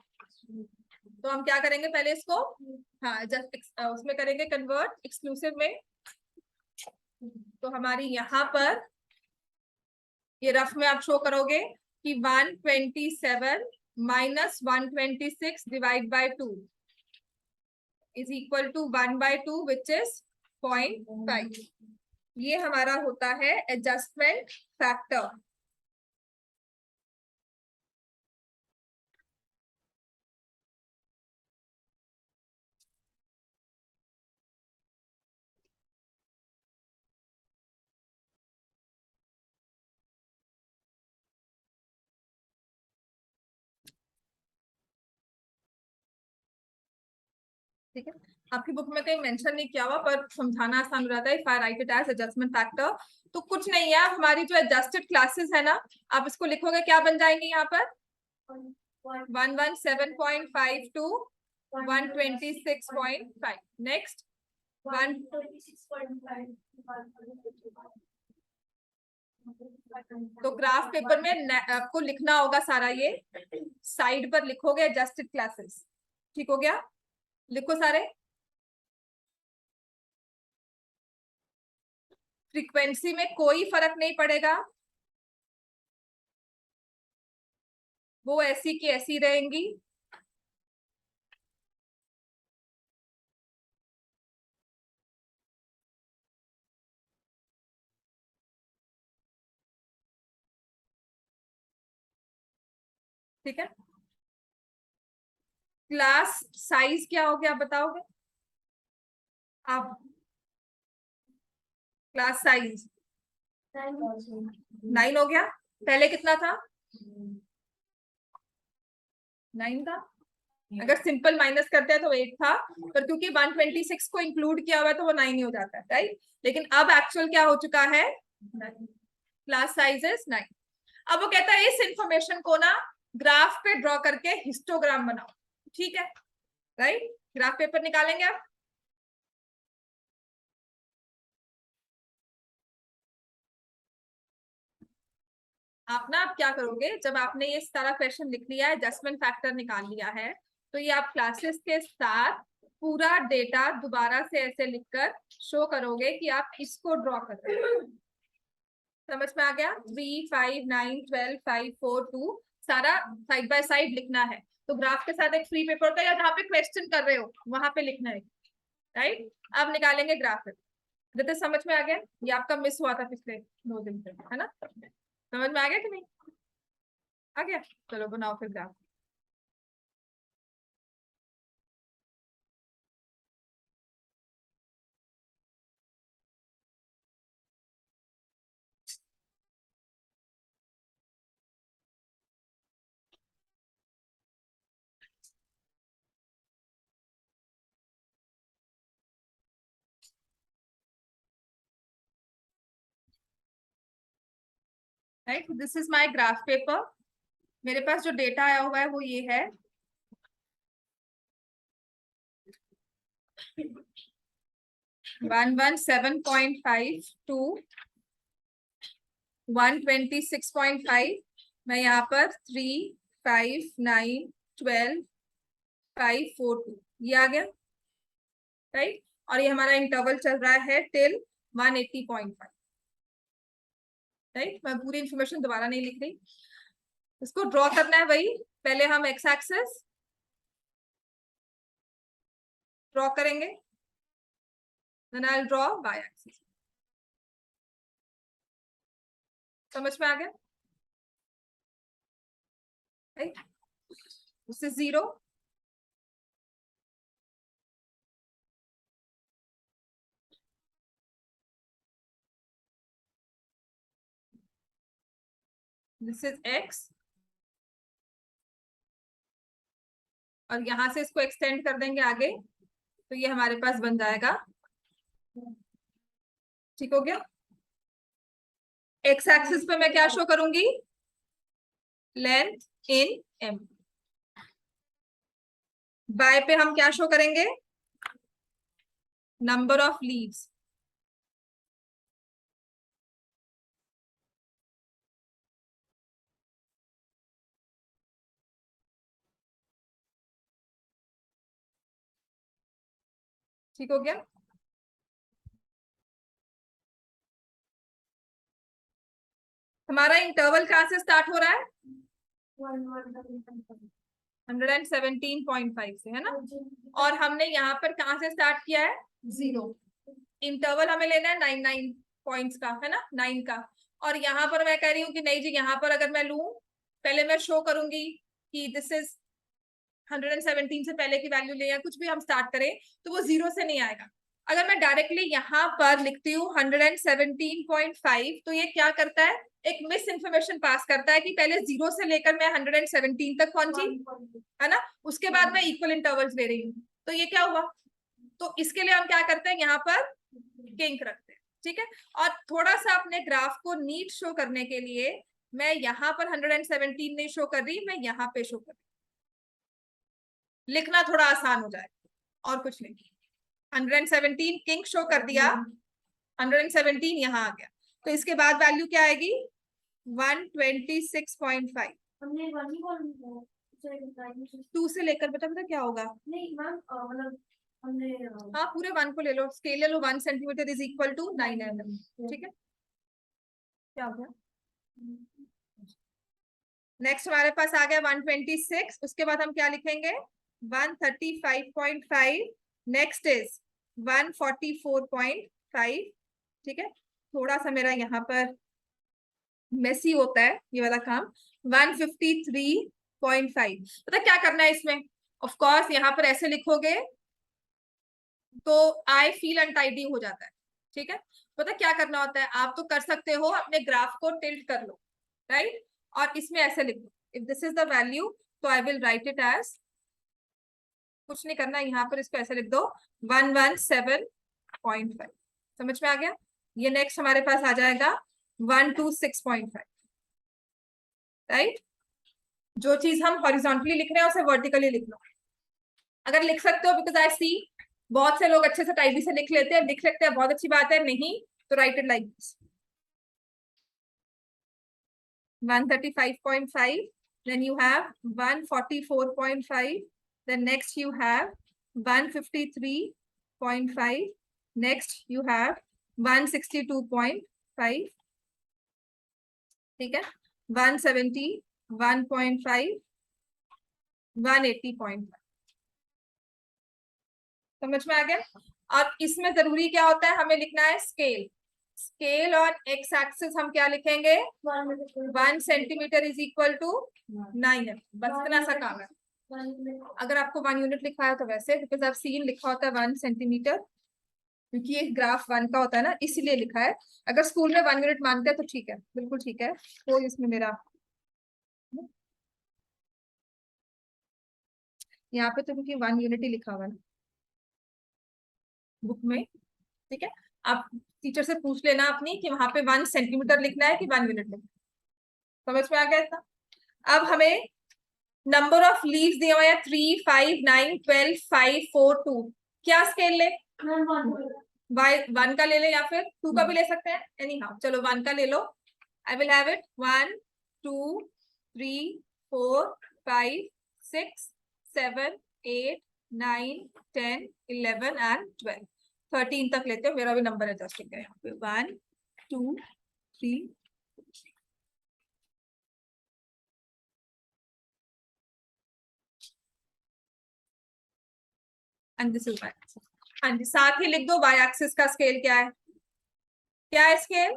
तो हम क्या करेंगे पहले इसको, हाँ जस्ट उसमें करेंगे कन्वर्ट एक्सक्लूसिव में। तो हमारी यहाँ पर ये रफ में आप शो करोगे कि 127 minus 126 divide by 2 is equal to 1/2 which is 0.5। ये हमारा होता है एडजस्टमेंट फैक्टर। ठीक है, आपकी बुक में कहीं मेंशन नहीं किया हुआ पर समझाना आसान हो जाता है। If I write it as adjustment factor तो कुछ नहीं है, हमारी जो एडजस्टेड क्लासेस है ना, आप इसको लिखोगे क्या बन जाएंगे यहाँ पर 117.5 टू 126.5। नेक्स्ट 126.5। तो ग्राफ पेपर में आपको लिखना होगा सारा, ये साइड पर लिखोगे एडजस्टेड क्लासेस। ठीक हो गया, लिखो सारे। फ्रीक्वेंसी में कोई फर्क नहीं पड़ेगा, वो ऐसी की ऐसी रहेंगी। ठीक है, क्लास साइज क्या हो गया आप बताओगे? आप क्लास साइज 9 हो गया, पहले कितना था? 9 था। अगर सिंपल माइनस करते हैं तो 8 था, पर क्योंकि 126 को इंक्लूड किया हुआ है तो वो 9 ही हो जाता है, राइट। लेकिन अब एक्चुअल क्या हो चुका है, क्लास साइज इज 9। अब वो कहता है इस इंफॉर्मेशन को ना ग्राफ पे ड्रॉ करके हिस्टोग्राम बनाओ। ठीक है, राइट। ग्राफ पेपर निकालेंगे आप ना। आप क्या करोगे, जब आपने ये सारा क्वेश्चन लिख लिया है, एडजस्टमेंट फैक्टर निकाल लिया है, तो ये आप क्लासेस के साथ पूरा डेटा दोबारा से ऐसे लिखकर शो करोगे कि आप इसको ड्रॉ कर रहे हो। समझ में आ गया? 3, 5, 9, 12, 5, 4, 2 सारा साइड बाय साइड लिखना है। तो ग्राफ के साथ एक फ्री पेपर का, या जहाँ पे क्वेश्चन कर रहे हो वहां पे लिखना है, राइट। अब निकालेंगे ग्राफ। तो समझ में आ गया? ये आपका मिस हुआ था पिछले 2 दिन से, है ना। समझ में आ गया कि नहीं आ गया? चलो बनाओ फिर graph. Right, this is my graph paper. मेरे पास जो डेटा आया हुआ है वो ये है। 117.5 to 126.5। मैं यहाँ पर 3, 5, 9, 12, 5, 4, 2 ये आ गया, राइट। और ये हमारा इंटरवल चल रहा है टिल 180.5, राइट। मैं पूरी इंफॉर्मेशन दोबारा नहीं लिख रही। इसको ड्रॉ करना है वही, पहले हम एक्स एक्सिस ड्रॉ करेंगे, then I will draw Y axis. समझ में आ गया, right. This is 0, this is X, और यहां से इसको एक्सटेंड कर देंगे आगे, तो ये हमारे पास बन जाएगा। ठीक हो गया। एक्स एक्सिस पे मैं क्या शो करूंगी, लेंथ इन एम। बाय पे हम क्या शो करेंगे, नंबर ऑफ लीव्स। ठीक हो गया। हमारा इंटरवल कहां से स्टार्ट हो रहा है, 117.5 से, है ना। और हमने यहाँ पर कहां से स्टार्ट किया है, 0। इंटरवल हमें लेना है 9 पॉइंट्स का, है ना, 9 का। और यहाँ पर मैं कह रही हूँ कि नहीं जी, यहाँ पर अगर मैं लूं, पहले मैं शो करूंगी कि दिस इज 117 से पहले की वैल्यू ले, या कुछ भी हम स्टार्ट करें तो वो 0 से नहीं आएगा। अगर मैं डायरेक्टली यहाँ पर लिखती हूँ 117.5, तो ये क्या करता है, एक मिस इन्फॉर्मेशन पास करता है कि पहले 0 से लेकर मैं 117 तक पहुंची, है ना, उसके बाद मैं इक्वल इंटरवल्स ले रही हूँ। तो ये क्या हुआ, तो इसके लिए हम क्या करते हैं, यहाँ पर किंक रखते हैं, ठीक है। और थोड़ा सा अपने ग्राफ को नीट शो करने के लिए मैं यहाँ पर 117 नहीं शो कर रही, मैं यहाँ पे शो कर रही, लिखना थोड़ा आसान हो जाए, और कुछ नहीं। 117 किंक शो कर दिया, 117 यहाँ आ गया, तो इसके बाद वैल्यू क्या आएगी, 126.5। हमने 1 ही बोल 2 से लेकर बेटा पता क्या होगा, नहीं मैम, मतलब हमने हाँ पूरे 1 को ले लो, स्केल ले लो, 1 centimetre is equal to 9 mm, ठीक है। क्या हो गया, नेक्स्ट हमारे पास आ गया 126। उसके बाद हम क्या लिखेंगे, 135.5। नेक्स्ट इज 144.5, ठीक है। थोड़ा सा मेरा यहाँ पर मेसी होता है ये वाला काम। 153.5, पता क्या करना है इसमें, ऑफ कोर्स यहाँ पर ऐसे लिखोगे तो आई फील अनटाइडी हो जाता है, ठीक है। पता क्या करना होता है, आप तो कर सकते हो, अपने ग्राफ को टिल्ट कर लो, राइट, और इसमें ऐसे लिख दो, if this is the value तो I will write it as, कुछ नहीं करना, यहाँ पर इसको ऐसे लिख दो 117.5। समझ में आ गया। ये नेक्स्ट हमारे पास आ जाएगा 126.5, राइट। जो चीज हम हॉरिजॉन्टली लिख रहे हैं उसे वर्टिकली लिख लो, अगर लिख सकते हो, बिकॉज आई सी बहुत से लोग अच्छे से टाइपी से लिख लेते हैं, लिख सकते हैं, बहुत अच्छी बात है, नहीं तो right it like this 135.5, then you have 144.5, then next you have 153.5, next you have 162.5, ठीक है, 171.5, 180.5। समझ में आ गया। और इसमें जरूरी क्या होता है, हमें लिखना है स्केल। स्केल और एक्स एक्सिस हम क्या लिखेंगे, 1 सेंटीमीटर इज इक्वल टू 9 है, बस इतना सा काम है। अगर आपको 1 यूनिट लिखा है तो वैसे, बिकॉज आप सीन लिखा होता है 1 सेंटीमीटर, क्योंकि ये ग्राफ 1 का होता है ना, इसीलिए लिखा है। अगर स्कूल में 1 यूनिट मानते हैं तो ठीक है, बिल्कुल ठीक है, तो इसमें मेरा यहाँ पे तो क्योंकि 1 यूनिट ही लिखा हुआ है बुक में, ठीक है। आप टीचर से पूछ लेना अपनी कि वहां पे 1 सेंटीमीटर लिखना है कि 1 यूनिट लिखना है। समझ में आ गया इतना? अब हमें नंबर ऑफ लीव्स दिया हुआ है 3, 5, 9, 12, 5, 4, 2। क्या स्केल ले? बाय 1 का ले ले या फिर 2 का भी ले सकते हैं, एनी हाउ। चलो 1 का ले लो। I will have it 1, 2, 3, 4, 5, 6, 7, 8, 9, 10, 11 and 12। 13 तक लेते हो, मेरा भी नंबर एडजस्ट हो गया यहाँ पे। 1, 2, 3, and this is y axis. हाँ जी, साथ ही लिख दो y एक्सिस का स्केल क्या है। क्या है scale?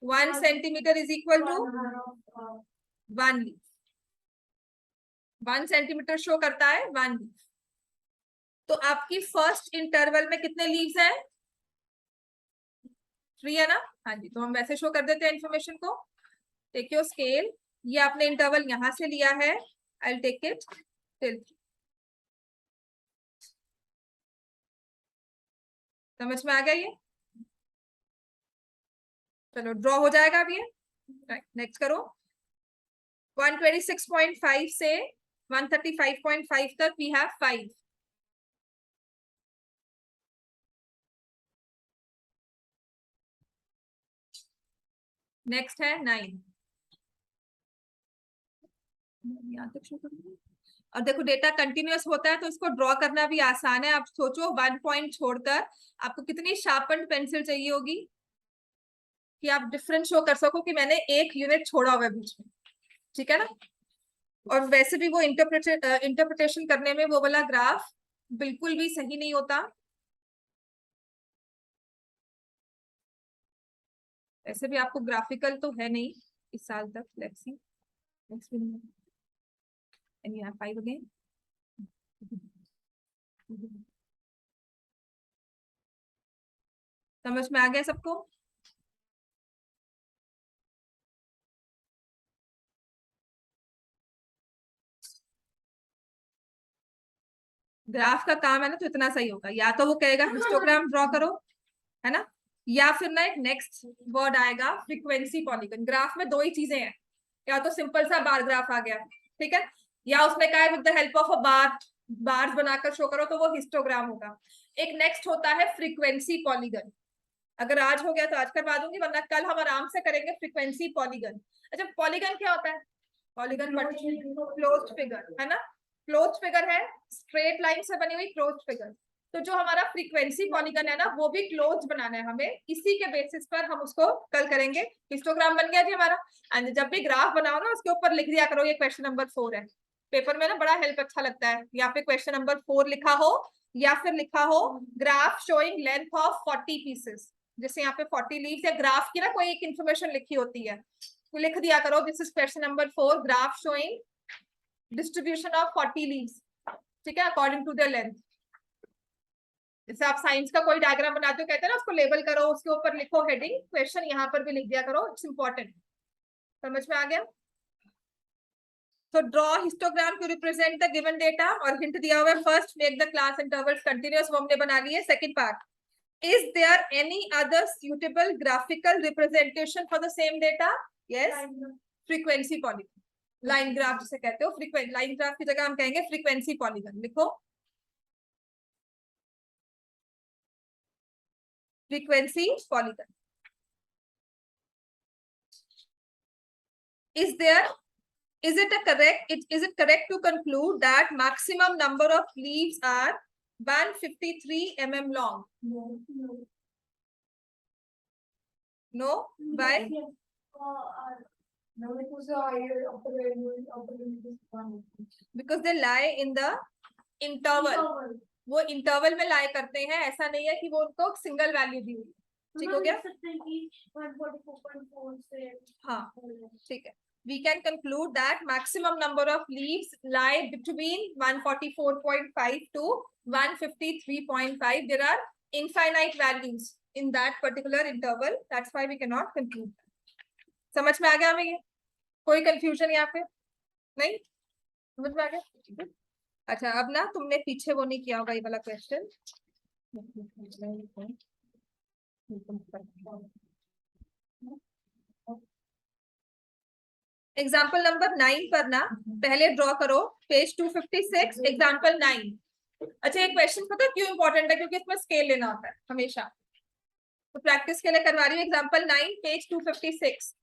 1 centimetre is equal to 1 leaf. 1 centimetre show करता है 1 लीफ। तो आपकी फर्स्ट इंटरवल में कितने लीव्स हैं? 3 है ना? हाँ जी, तो हम वैसे शो कर देते हैं इन्फॉर्मेशन को। टेक योर स्केल, ये आपने इंटरवल यहां से लिया है। I will take it till. समझ में आ गया ये? चलो ड्रॉ हो जाएगा अब ये। नेक्स्ट करो। 126.5 से 135.5 तक वी हैव 5। नेक्स्ट है 9। यहाँ तक शो करूंगी। और देखो डेटा कंटिन्यूअस होता है तो इसको ड्रॉ करना भी आसान है। आप सोचो 1 पॉइंट छोड़कर आपको कितनी शार्पन्ड पेंसिल चाहिए होगी कि आप डिफरेंस शो कर सको कि मैंने एक यूनिट छोड़ा हुआ है बीच में। ठीक है ना? और वैसे भी वो इंटरप्रिटेशन करने में वो वाला ग्राफ बिल्कुल भी सही नहीं होता। ऐसे भी आपको ग्राफिकल तो है नहीं इस साल तक। Let's see next and you have 5 again. समझ में आ गया सबको? ग्राफ का काम है ना, तो इतना सही होगा। या तो वो कहेगा हिस्टोग्राम ड्रॉ करो, है ना, या फिर ना एक नेक्स्ट वर्ड आएगा फ्रीक्वेंसी पॉलीगन। ग्राफ में दो ही चीजें हैं, या तो सिंपल सा बार ग्राफ आ गया, ठीक है, या उसने कहा है with the help of a bar, bars बनाकर शो करो, तो वो हिस्टोग्राम होगा। एक नेक्स्ट होता है फ्रीक्वेंसी पॉलीगन। अगर आज हो गया तो आज करवा दूंगी, वरना कल हम आराम से करेंगे फ्रीक्वेंसी पॉलीगन। अच्छा, पॉलीगन क्या होता है? पॉलीगन क्लोज्ड फिगर है ना। क्लोज्ड फिगर है, स्ट्रेट लाइन से बनी हुई क्लोज्ड फिगर। तो जो हमारा फ्रीक्वेंसी पॉलीगन है ना, वो भी क्लोज बनाना है हमें। इसी के बेसिस पर हम उसको कल करेंगे। हिस्टोग्राम बन गया जी हमारा। एंड जब भी ग्राफ बनाओ ना, उसके ऊपर लिख दिया करो ये क्वेश्चन नंबर 4 है। पेपर में ना बड़ा हेल्प अच्छा लगता है। या फिर क्वेश्चन नंबर 4 लिखा हो, या फिर लिखा हो graph showing length of 40 pieces. जैसे यहाँ पे 40 लीव्स या ग्राफ की ना कोई एक इन्फॉर्मेशन लिखी होती है, तो लिख दिया करो this is question number 4, graph showing distribution of 40 leaves, ठीक है, अकॉर्डिंग टू देयर लेंथ। जैसे आप साइंस का कोई डायग्राम बनाते हो, कहते हैं ना उसको लेबल करो, उसके ऊपर लिखो हेडिंग, क्वेश्चन यहाँ पर भी लिख दिया करो, इट्स इंपॉर्टेंट। समझ में आ गया? तो draw histogram to represent the given data, और हिंट दिया हुआ है first make the class intervals continuous, वो हमने बना ली है। Second part, is there any other suitable graphical representation for the same data? Yes, frequency polygon, line graph जिसे कहते हो। फ्रीक्वेंट लाइन ग्राफ की जगह हम कहेंगे फ्रीक्वेंसी पॉलीगन। लिखो frequency polygon. is there, is it correct to conclude that maximum number of leaves are 153 mm long? No? Why? Because they lie in the interval. वो interval में लाई करते हैं, ऐसा नहीं है कि वो उनको सिंगल वैल्यू दी हुई। ठीक हो गया? हाँ ठीक है। We can conclude that maximum number of leaves lie between 144.5 to 153.5. There are infinite values in that particular interval. That's why we cannot conclude. समझ में आ गया हमें ये? कोई कंफ्यूजन यहाँ पे नहीं? समझ में आ गया? अच्छा, अब ना तुमने पीछे वो नहीं किया होगा ये वाला क्वेश्चन। एग्जाम्पल नंबर 9 पर ना पहले ड्रॉ करो पेज 256 एग्जाम्पल 9। अच्छा, एक क्वेश्चन पता है क्यों इंपॉर्टेंट है? क्योंकि इसमें स्केल लेना होता है हमेशा, तो प्रैक्टिस के लिए करवा रही हूँ। Example 9 page 256,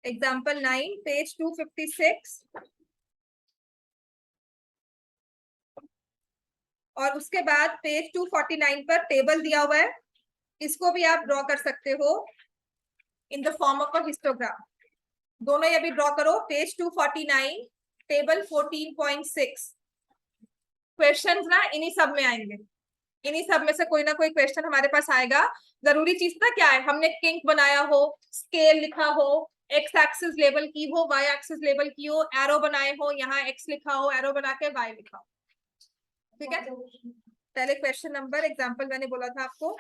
example 9 page 256। और उसके बाद पेज 249 पर टेबल दिया हुआ है, इसको भी आप ड्रॉ कर सकते हो in the form of a histogram. दोनों ये भी ड्रॉ करो, पेज 249 टेबल 14.6। क्वेश्चंस ना इन्हीं सब में आएंगे, इन्हीं सब में से कोई ना कोई क्वेश्चन हमारे पास आएगा। जरूरी चीज ना क्या है, हमने किंक बनाया हो, स्केल लिखा हो, एक्स एक्सिस लेबल की हो, वाई एक्सिस लेबल की हो, एरो बनाए हो, यहाँ एक्स लिखा हो, एरो बना के वाई लिखा हो। ठीक है, पहले क्वेश्चन नंबर एग्जाम्पल मैंने बोला था आपको,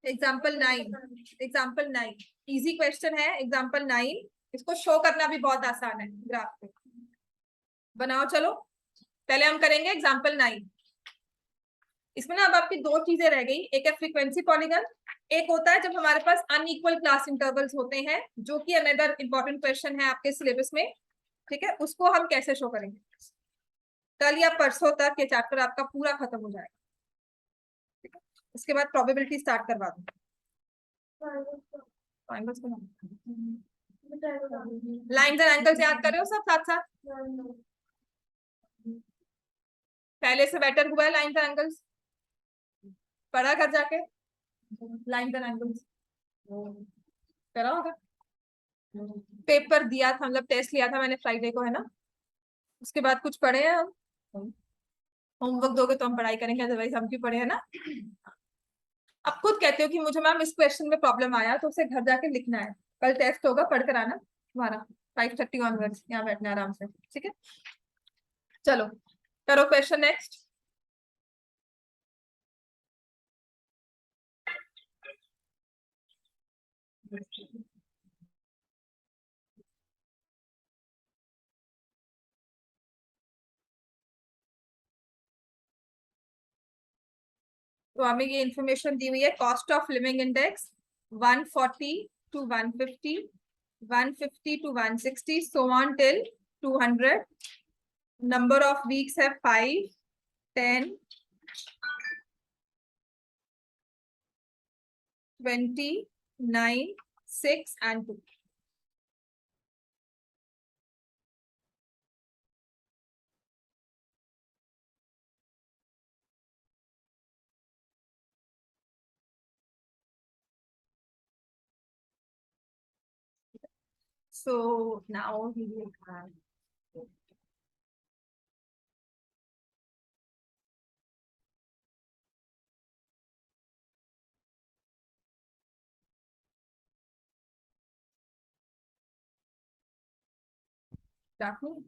एग्जाम्पल 9, एग्जाम्पल 9 इजी क्वेश्चन है। एग्जाम्पल 9 इसको शो करना भी बहुत आसान है, ग्राफ पे बनाओ। चलो पहले हम करेंगे एग्जाम्पल 9। इसमें ना अब आपकी दो चीजें रह गई, एक है फ्रीक्वेंसी पॉलीगन, एक होता है जब हमारे पास अनइक्वल क्लास इंटरवल्स होते हैं, जो कि अनदर इंपॉर्टेंट क्वेश्चन है आपके सिलेबस में। ठीक है, उसको हम कैसे शो करेंगे? कल या परसों तक ये चैप्टर आपका पूरा खत्म हो जाएगा। ठीक है, उसके बाद प्रोबेबिलिटी स्टार्ट करवा दूँ। लाइन्स एंड एंगल्स याद कर रहे हो सब साथ साथ? पहले से बेटर हुआ है लाइन्स एंड एंगल्स? पढ़ा कर जाके लाइन्स एंड एंगल्स करा होगा। पेपर दिया था, मतलब टेस्ट लिया था मैंने फ्राइडे को, है ना? उसके बाद कुछ पढ़े हैं हम? होमवर्क दोगे तो हम पढ़ाई करेंगे, अदरवाइज हम क्यों पढ़े, है ना? अब खुद कहते हो कि मुझे मैम इस क्वेश्चन में प्रॉब्लम आया, तो उसे घर जाके लिखना है। कल टेस्ट होगा, पढ़ कर आना तुम्हारा 5:30 ऑनवर्ड्स, यहाँ बैठना आराम से। ठीक है, चलो करो क्वेश्चन नेक्स्ट। तो हमें ये इंफॉर्मेशन दी हुई है, cost of living index 140 to 150, 150 to 160, so on till 200. Number of weeks है 5, 10, 20, 9, 6 and 2. So now we will have Daphne.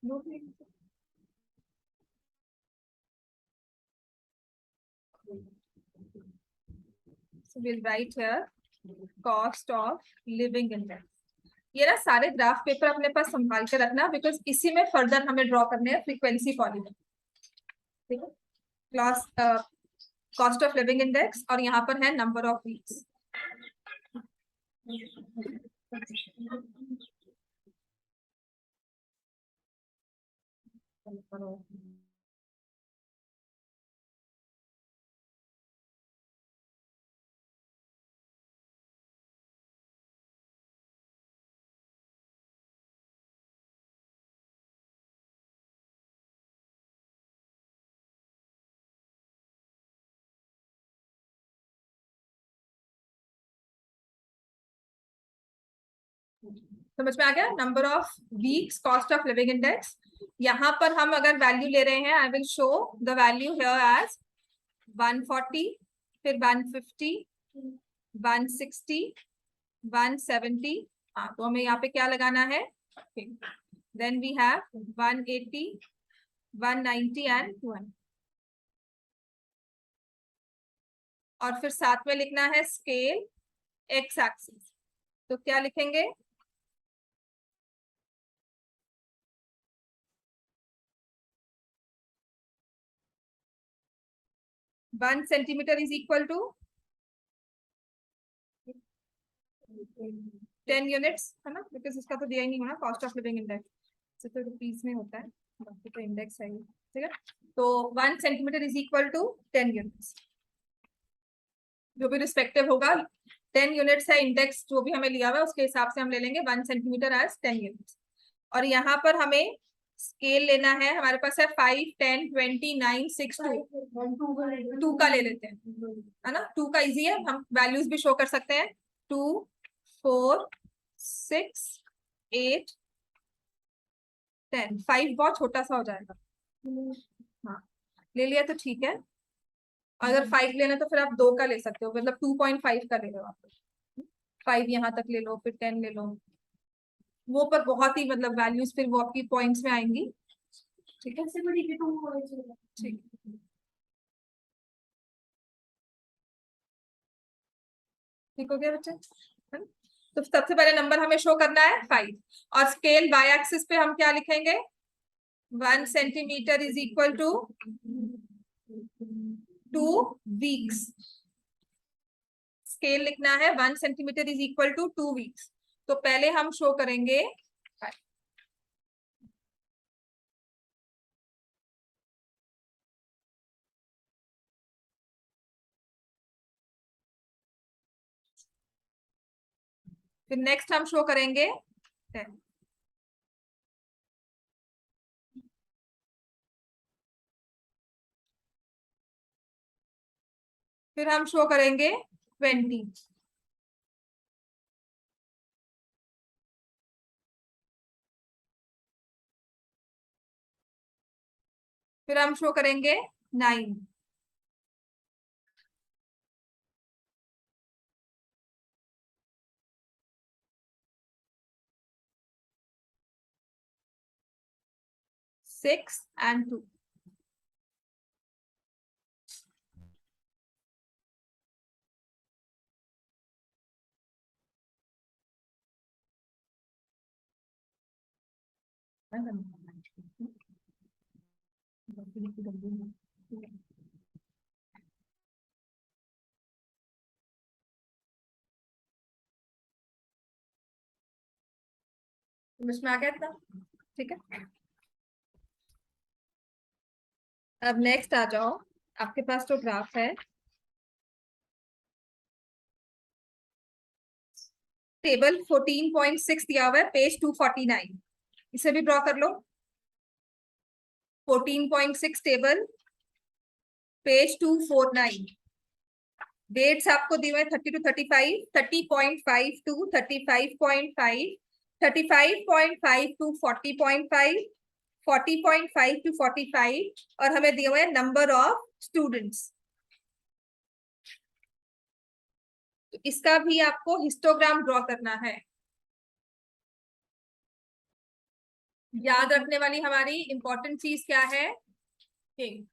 No, so we'll write here cost of living index. ये ना सारे graph paper अपने पास संभाल के रखना, बिकॉज इसी में फर्दर हमें ड्रॉ करने हैं फ्रीक्वेंसी पॉलीगन। ठीक है, class cost of living index, और यहाँ पर है नंबर ऑफ वीक्स। समझ में आ गया? Number of weeks cost of living index. यहाँ पर हम अगर वैल्यू ले रहे हैं, I will show the value here as 140, फिर 150, 160, 170। हाँ, तो हमें यहाँ पे क्या लगाना है? Then we have 180, 190 and 200। और फिर साथ में लिखना है स्केल एक्स एक्सिस। तो क्या लिखेंगे? 1 centimetre is equal to 10 units है ना, बिकॉज इसका तो दिया ही नहीं होना, कॉस्ट ऑफ लिविंग इंडेक्स तो रुपीज में होता है, बाकी तो इंडेक्स है ही, ठीक है। तो 1 centimetre is equal to 10 units, जो भी रिस्पेक्टिव होगा। 10 यूनिट्स है इंडेक्स जो भी हमें लिया हुआ है, उसके हिसाब से हम ले लेंगे 1 सेंटीमीटर एज 10 यूनिट्स। और यहाँ पर हमें स्केल लेना है, हमारे पास है 5, 10, 20, 9, 6, 2। 2 का ले लेते हैं, है ना, 2 का इजी है, हम वैल्यूज भी शो कर सकते हैं। 2, 4, 6, 8, 10। 5 बहुत छोटा सा हो जाएगा, हाँ ले लिया तो ठीक है। अगर 5 लेना तो फिर आप 2 का ले सकते हो, मतलब 2.5 का ले लो आप। 5 यहाँ तक ले लो, फिर 10 ले लो, वो पर बहुत ही मतलब वैल्यूज फिर वो आपकी पॉइंट्स में आएंगी, ठीक है। ठीक, ठीक हो गया बच्चे, है ना? तो सबसे पहले नंबर हमें शो करना है 5, और स्केल वाई एक्सिस पे हम क्या लिखेंगे, 1 centimetre is equal to 2 weeks. Scale लिखना है 1 centimetre is equal to 2 weeks. तो पहले हम शो करेंगे 5। फिर नेक्स्ट हम शो करेंगे 10। फिर हम शो करेंगे 20। फिर हम शो करेंगे 9। Six and 2। समझ में आ गया इतना, ठीक है। अब नेक्स्ट आ जाओ, आपके पास जो ग्राफ है, टेबल 14.6 दिया हुआ है, पेज 249, इसे भी ड्रॉ कर लो। 14.6 टेबल, पेज 249। डेट्स आपको दिए हुए 30 to 35, 30.5 to 35.5, 35.5 to 40.5, 40.5 to 45, और हमें दिए हुए हैं नंबर ऑफ स्टूडेंट्स। तो इसका भी आपको हिस्टोग्राम ड्रॉ करना है। याद रखने वाली हमारी इंपॉर्टेंट चीज क्या है, किंग।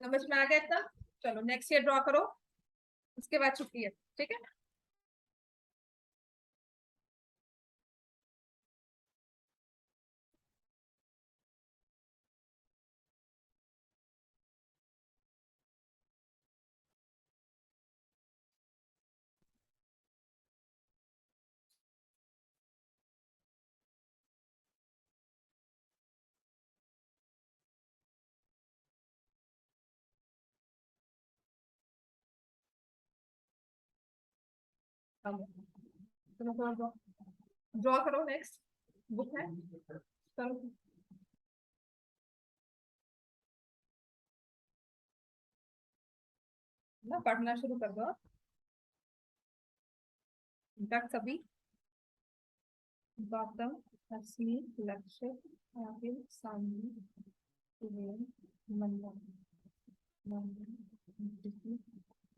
समझ में आ गया इतना, चलो नेक्स्ट ईयर ड्रॉ करो, उसके बाद छुट्टी है, ठीक है। चलो ड्रॉ ड्रॉ करो, नेक्स्ट बुक है, चलो ना पढ़ना शुरू कर दो। तक सभी गौतम, हसनी, लक्ष्य, आबिद, सामनी, सुरेन, मंदन, मंदन, दीदी,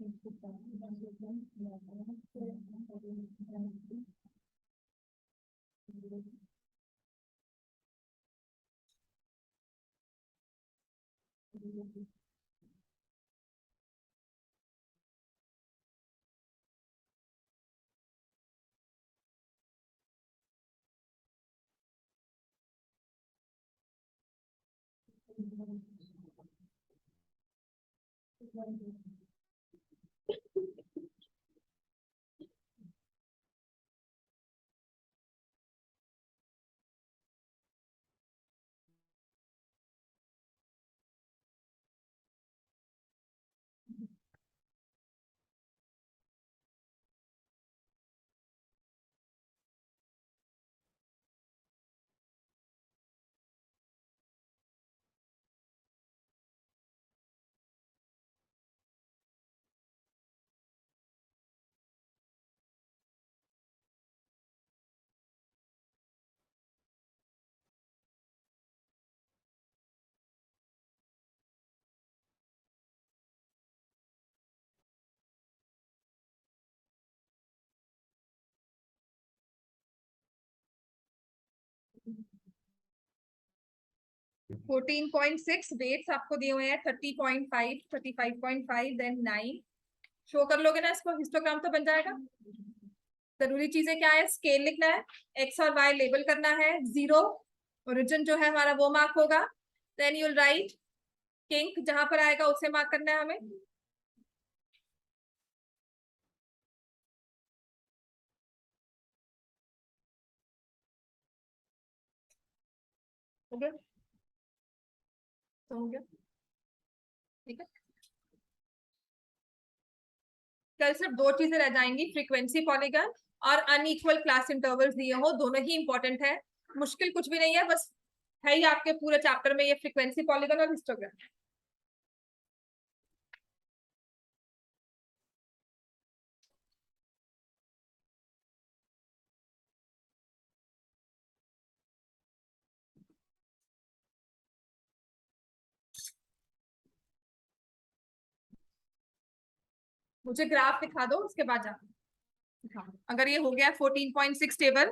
निकिता, निकिता, 14.6 वेट्स आपको दिए हुए हैं, 30.5, 35.5, देन 9। शो कर लोगे ना इसको, हिस्टोग्राम तो बन जाएगा। जरूरी चीजें क्या है, स्केल लिखना है, एक्स और वाई लेबल करना है, 0 ओरिजिन जो है हमारा वो मार्क होगा, देन यूल राइट किंक जहां पर आएगा उसे मार्क करना है हमें। हो गया तो हो गया, ठीक है। कल सिर्फ दो चीजें रह जाएंगी, फ्रीक्वेंसी पॉलीगन और अनइक्वल क्लास इंटरवल्स दिए हो, दोनों ही इंपॉर्टेंट है, मुश्किल कुछ भी नहीं है, बस है ही आपके पूरे चैप्टर में ये फ्रीक्वेंसी पॉलीगन और हिस्टोग्राम। मुझे ग्राफ दिखा दो, उसके बाद जाओ दिखाओ। अगर ये हो गया 14.6 टेबल,